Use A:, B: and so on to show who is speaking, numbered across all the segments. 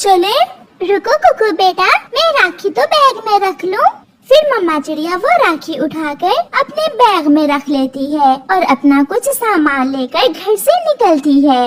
A: चले?
B: रुको कुकू बेटा, मैं राखी तो बैग में रख लूं। फिर मम्मा चिड़िया वो राखी उठाकर अपने बैग में रख लेती है और अपना कुछ सामान लेकर घर से निकलती है।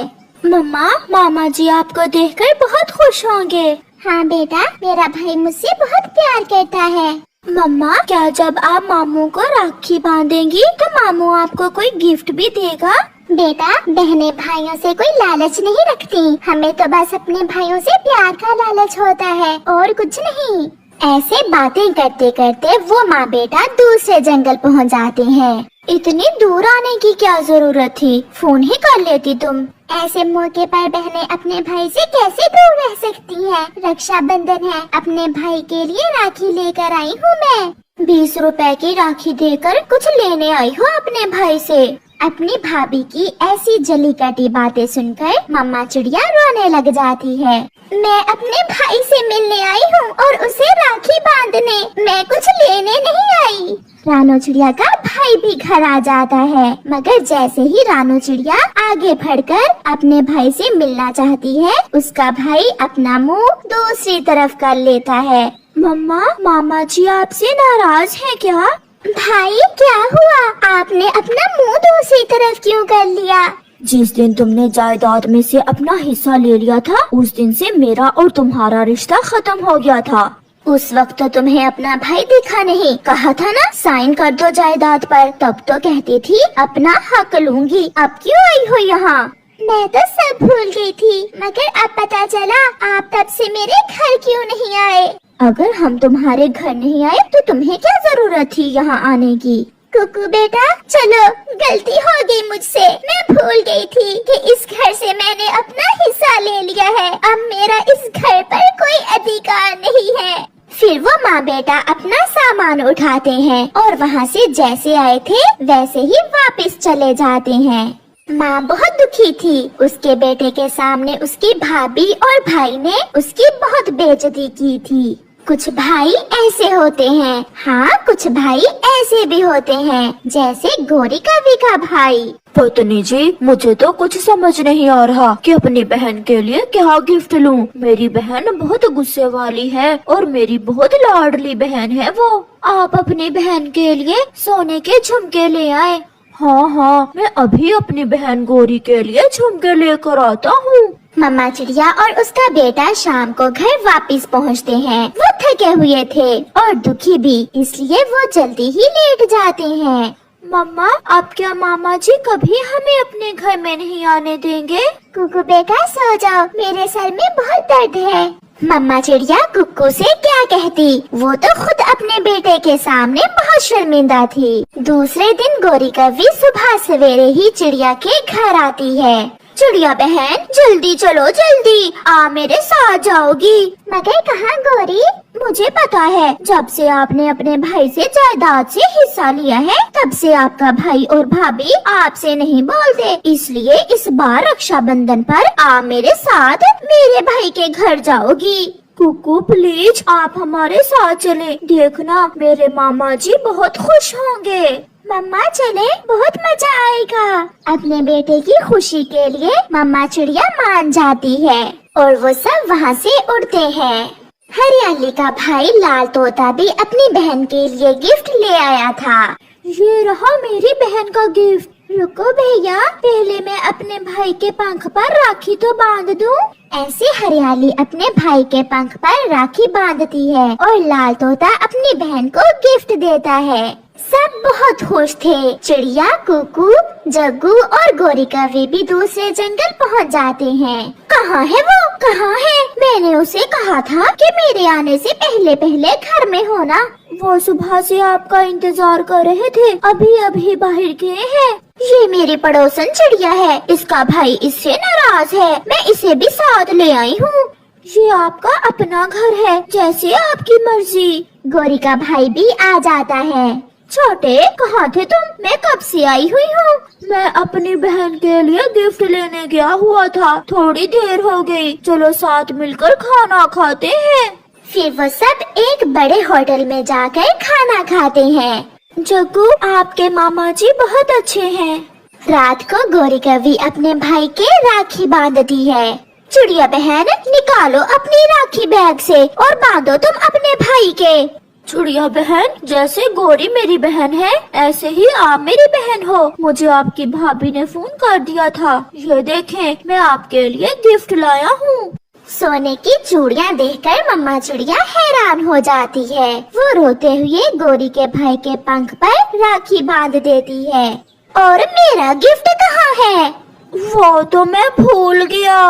A: मम्मा, मामा जी आपको देखकर बहुत खुश होंगे।
B: हाँ बेटा, मेरा भाई मुझसे बहुत प्यार करता है।
A: मम्मा, क्या जब आप मामू को राखी बांधेंगी तो मामू आपको कोई गिफ्ट भी देगा?
B: बेटा, बहनें भाइयों से कोई लालच नहीं रखती, हमें तो बस अपने भाइयों से प्यार का लालच होता है और कुछ नहीं। ऐसे बातें करते करते वो माँ बेटा दूसरे जंगल पहुँच जाते हैं।
A: इतनी दूर आने की क्या जरूरत थी, फोन ही कर लेती तुम।
B: ऐसे मौके पर बहनें अपने भाई से कैसे दूर रह सकती हैं? रक्षाबंधन है, अपने भाई के लिए राखी लेकर आई हूँ मैं।
A: 20 रुपए की राखी देकर कुछ लेने आई हो अपने भाई से?
B: अपनी भाभी की ऐसी जली कटी बातें सुनकर मम्मा चिड़िया रोने लग जाती है। मैं अपने भाई से मिलने आई हूँ और उसे राखी बांधने, मैं कुछ लेने नहीं आई। रानू चिड़िया का भाई भी घर आ जाता है, मगर जैसे ही रानू चिड़िया आगे बढ़कर अपने भाई से मिलना चाहती है, उसका भाई अपना मुंह दूसरी तरफ कर लेता है।
A: मम्मा, मामा जी आपसे नाराज है क्या?
B: भाई क्या हुआ, आपने अपना मुंह दूसरी तरफ क्यों कर लिया?
A: जिस दिन तुमने जायदाद में से अपना हिस्सा ले लिया था, उस दिन से मेरा और तुम्हारा रिश्ता खत्म हो गया था।
B: उस वक्त तो तुम्हें अपना भाई दिखा नहीं, कहा था ना साइन कर दो जायदाद पर, तब तो कहती थी अपना हक लूंगी। अब क्यों आई हो यहाँ? मैं तो सब भूल गई थी, मगर अब पता चला आप तब से मेरे घर क्यों नहीं आए।
A: अगर हम तुम्हारे घर नहीं आए तो तुम्हें क्या जरूरत थी यहाँ आने की?
B: कुकू बेटा, चलो, गलती हो गई मुझसे, मैं भूल गई थी कि इस घर से मैंने अपना हिस्सा ले लिया है। अब मेरा इस घर पर कोई अधिकार नहीं है। फिर वो माँ बेटा अपना सामान उठाते हैं और वहाँ से जैसे आए थे वैसे ही वापस चले जाते हैं। माँ बहुत दुखी थी, उसके बेटे के सामने उसकी भाभी और भाई ने उसकी बहुत बेइज्जती की थी। कुछ भाई ऐसे होते हैं, हाँ कुछ भाई ऐसे भी होते हैं, जैसे गोरी कवि का भाई।
A: पत्नी जी, मुझे तो कुछ समझ नहीं आ रहा कि अपनी बहन के लिए क्या गिफ्ट लूं। मेरी बहन बहुत गुस्से वाली है और मेरी बहुत लाडली बहन है वो। आप अपनी बहन के लिए सोने के झुमके ले आए। हाँ, मैं अभी अपनी बहन गोरी के लिए झुमके लेकर आता हूँ।
B: मम्मा चिड़िया और उसका बेटा शाम को घर वापस पहुँचते हैं। वो थके हुए थे और दुखी भी, इसलिए वो जल्दी ही लेट जाते हैं।
A: मम्मा, अब क्या मामा जी कभी हमें अपने घर में नहीं आने देंगे?
B: कुकू बेटा सो जाओ, मेरे सर में बहुत दर्द है। मम्मा चिड़िया कुक्कू से क्या कहती, वो तो खुद अपने बेटे के सामने बहुत शर्मिंदा थी। दूसरे दिन गोरी कवि सुबह सवेरे ही चिड़िया के घर आती है। चिड़िया बहन, जल्दी चलो, जल्दी आ, मेरे साथ जाओगी। मगर कहाँ गोरी?
A: मुझे पता है, जब से आपने अपने भाई से जायदाद से हिस्सा लिया है, तब से आपका भाई और भाभी आपसे नहीं बोलते, इसलिए इस बार रक्षाबंधन पर आप मेरे साथ मेरे भाई के घर जाओगी। कुकू प्लीज, आप हमारे साथ चलें, देखना मेरे मामा जी बहुत खुश होंगे।
B: मम्मा चले, बहुत मजा आएगा। अपने बेटे की खुशी के लिए मम्मा चिड़िया मान जाती है और वो सब वहाँ से उड़ते हैं। हरियाली का भाई लाल तोता भी अपनी बहन के लिए गिफ्ट ले आया था।
A: ये रहा मेरी बहन का गिफ्ट। रुको भैया, पहले मैं अपने भाई के पंख पर राखी तो बांध दूं।
B: ऐसे हरियाली अपने भाई के पंख पर राखी बांधती है और लाल तोता अपनी बहन को गिफ्ट देता है। सब बहुत खुश थे। चिड़िया, कुकू, जग्गू और गोरी कवि भी दूसरे जंगल पहुंच जाते हैं।
A: कहाँ है वो? कहाँ है? मैंने उसे कहा था कि मेरे आने से पहले पहले घर में होना। वो सुबह से आपका इंतजार कर रहे थे, अभी अभी बाहर गए हैं। ये मेरी पड़ोसन चिड़िया है, इसका भाई इससे नाराज है, मैं इसे भी साथ ले आई हूँ। ये आपका अपना घर है, जैसे आपकी मर्जी।
B: गोरी का भाई भी आ जाता है।
A: छोटे, कहाँ थे तुम? मैं कब से आई हुई हूँ। मैं अपनी बहन के लिए गिफ्ट लेने गया हुआ था, थोड़ी देर हो गई। चलो साथ मिलकर खाना खाते हैं।
B: फिर वो सब एक बड़े होटल में जाकर खाना खाते हैं।
A: जग्गू, आपके मामा जी बहुत अच्छे हैं।
B: रात को गोरी कवि अपने भाई के राखी बांधती है।
A: चिड़िया बहन, निकालो अपनी राखी बैग से और बांधो तुम अपने भाई के। चिड़िया बहन, जैसे गौरी मेरी बहन है ऐसे ही आप मेरी बहन हो। मुझे आपकी भाभी ने फोन कर दिया था। ये देखें, मैं आपके लिए गिफ्ट लाया हूँ।
B: सोने की चूड़ियाँ देखकर मम्मा चिड़िया हैरान हो जाती है। वो रोते हुए गौरी के भाई के पंख पर राखी बांध देती है। और मेरा गिफ्ट कहाँ है?
A: वो तो मैं भूल गया।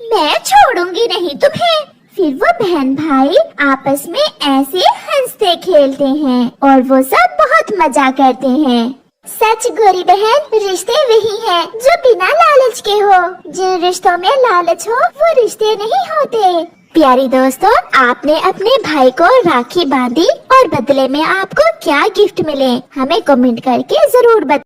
B: मैं छोड़ूंगी नहीं तुम्हें। फिर वो बहन भाई आपस में ऐसे हंसते खेलते हैं और वो सब बहुत मजा करते हैं। सच गौरी बहन, रिश्ते वही हैं जो बिना लालच के हो। जिन रिश्तों में लालच हो वो रिश्ते नहीं होते। प्यारी दोस्तों, आपने अपने भाई को राखी बांधी और बदले में आपको क्या गिफ्ट मिले, हमें कमेंट करके जरूर बताएं।